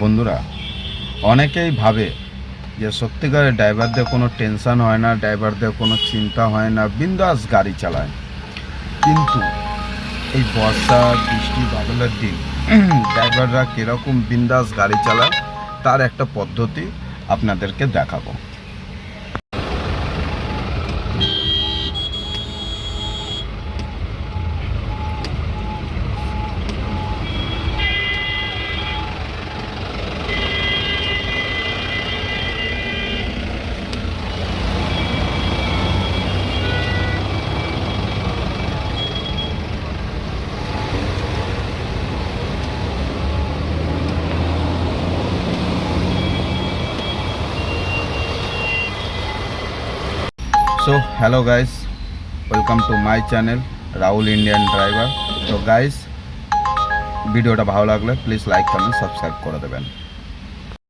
বন্ধুরা, অনেকেই ভাবে যে সত্যিকারের ড্রাইভারদের কোনো টেনশন হয় না, ড্রাইভারদের কোনো চিন্তা হয় না, বিন্দাস গাড়ি চালায়। কিন্তু এই বর্ষা বৃষ্টি বাদলের দিন ড্রাইভাররা কীরকম বিন্দাস গাড়ি চালায় তার একটা পদ্ধতি আপনাদেরকে দেখাবো। So hello guys, welcome to my channel Rahul Indian driver. তো গাইস, ভিডিওটা ভালো লাগলে প্লিজ লাইক কমেন্ট সাবস্ক্রাইব করে দেবেন।